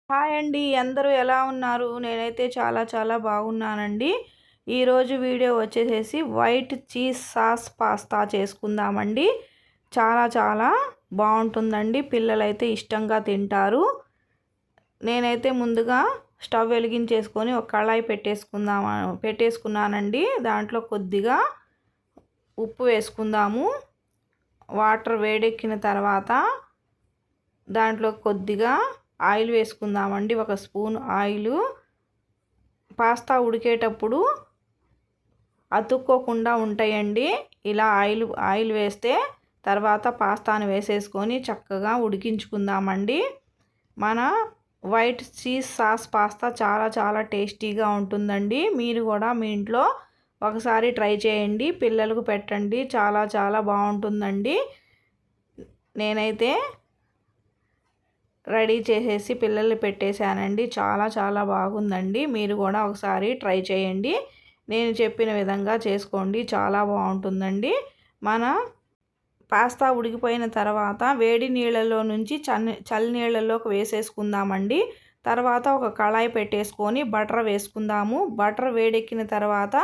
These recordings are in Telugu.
హాయ్ అండి. అందరూ ఎలా ఉన్నారు? నేనైతే చాలా చాలా బాగున్నానండి. ఈరోజు వీడియో వచ్చేసేసి వైట్ చీజ్ సాస్ పాస్తా చేసుకుందామండి. చాలా చాలా బాగుంటుందండి. పిల్లలైతే ఇష్టంగా తింటారు. నేనైతే ముందుగా స్టవ్ వెలిగించేసుకొని ఒక కళాయి పెట్టేసుకున్నానండి. దాంట్లో కొద్దిగా ఉప్పు వేసుకుందాము. వాటర్ వేడెక్కిన తర్వాత దాంట్లో కొద్దిగా ఆయిల్ వేసుకుందామండి. ఒక స్పూన్ ఆయిల్. పాస్తా ఉడికేటప్పుడు అతుక్కోకుండా ఉంటాయండి. ఇలా ఆయిల్ వేస్తే తర్వాత పాస్తాను వేసేసుకొని చక్కగా ఉడికించుకుందామండి. మన వైట్ చీజ్ సాస్ పాస్తా చాలా చాలా టేస్టీగా ఉంటుందండి. మీరు కూడా మీ ఇంట్లో ఒకసారి ట్రై చేయండి. పిల్లలకు పెట్టండి. చాలా చాలా బాగుంటుందండి. నేనైతే రెడీ చేసేసి పిల్లలు పెట్టేశానండి. చాలా చాలా బాగుందండి. మీరు కూడా ఒకసారి ట్రై చేయండి. నేను చెప్పిన విధంగా చేసుకోండి. చాలా బాగుంటుందండి. మన పాస్తా ఉడికిపోయిన తర్వాత వేడి నీళ్ళలో నుంచి చల్ల నీళ్ళలోకి వేసేసుకుందామండి. తర్వాత ఒక కళాయి పెట్టేసుకొని బటర్ వేసుకుందాము. బటర్ వేడెక్కిన తర్వాత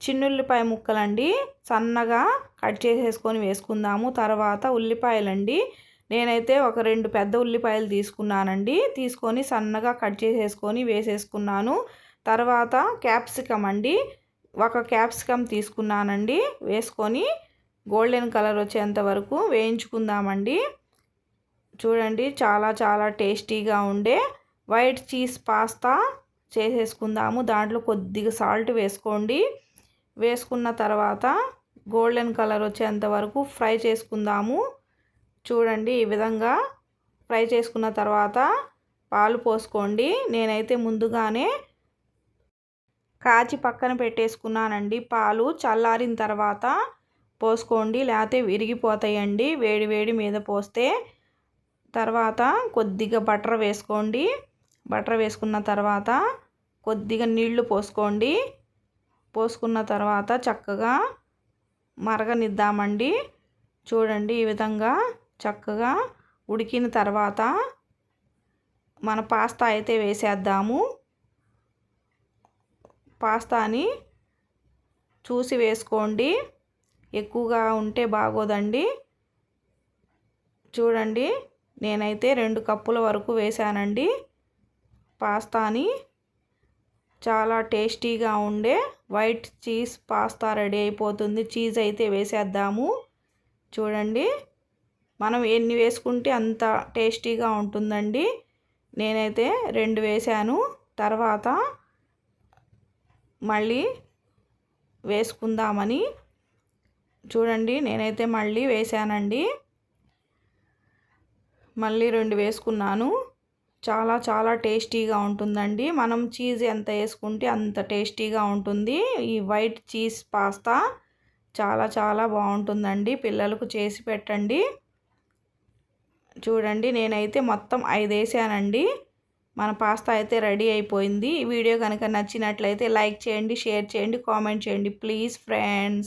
చిన్నుల్లిపాయ ముక్కలండి సన్నగా కట్ చేసేసుకొని వేసుకుందాము. తర్వాత ఉల్లిపాయలండి, నేనైతే ఒక 2 పెద్ద ఉల్లిపాయలు తీసుకున్నానండి. తీసుకొని సన్నగా కట్ చేసేసుకొని వేసేసుకున్నాను. తర్వాత క్యాప్సికమ్ అండి, ఒక క్యాప్సికమ్ తీసుకున్నానండి. వేసుకొని గోల్డెన్ కలర్ వచ్చేంత వరకు వేయించుకుందామండి. చూడండి, చాలా చాలా టేస్టీగా ఉండే వైట్ చీజ్ పాస్తా చేసేసుకుందాము. దాంట్లో కొద్దిగా సాల్ట్ వేసుకోండి. వేసుకున్న తర్వాత గోల్డెన్ కలర్ వచ్చేంత వరకు ఫ్రై చేసుకుందాము. చూడండి, ఈ విధంగా ఫ్రై చేసుకున్న తర్వాత పాలు పోసుకోండి. నేనైతే ముందుగానే కాచి పక్కన పెట్టేసుకున్నానండి. పాలు చల్లారిన తర్వాత పోసుకోండి, లేకపోతే విరిగిపోతాయండి వేడి వేడి మీద పోస్తే. తర్వాత కొద్దిగా బటర్ వేసుకోండి. బటర్ వేసుకున్న తర్వాత కొద్దిగా నీళ్లు పోసుకోండి. పోసుకున్న తర్వాత చక్కగా మరగనిద్దామండి. చూడండి, ఈ విధంగా చక్కగా ఉడికిన తర్వాత మన పాస్తా అయితే వేసేద్దాము. పాస్తాని చూసి వేసుకోండి, ఎక్కువగా ఉంటే బాగోదండి. చూడండి, నేనైతే 2 కప్పుల వరకు వేసానండి పాస్తాని. చాలా టేస్టీగా ఉండే వైట్ చీజ్ పాస్తా రెడీ అయిపోతుంది. చీజ్ అయితే వేసేద్దాము. చూడండి, మనం ఎన్ని వేసుకుంటే అంత టేస్టీగా ఉంటుందండి. నేనైతే 2 వేసాను. తర్వాత మళ్ళీ వేసుకుందామని చూడండి, నేనైతే మళ్ళీ వేసానండి. మళ్ళీ 2 వేసుకున్నాను. చాలా చాలా టేస్టీగా ఉంటుందండి. మనం చీజ్ ఎంత వేసుకుంటే అంత టేస్టీగా ఉంటుంది. ఈ వైట్ చీజ్ పాస్తా చాలా చాలా బాగుంటుందండి. పిల్లలకు చేసి పెట్టండి. చూడండి, నేనైతే మొత్తం 5 వేసానండి. మన పాస్తా అయితే రెడీ అయిపోయింది. ఈ వీడియో కనుక నచ్చినట్లయితే లైక్ చేయండి, షేర్ చేయండి, కామెంట్ చేయండి ప్లీజ్ ఫ్రెండ్స్.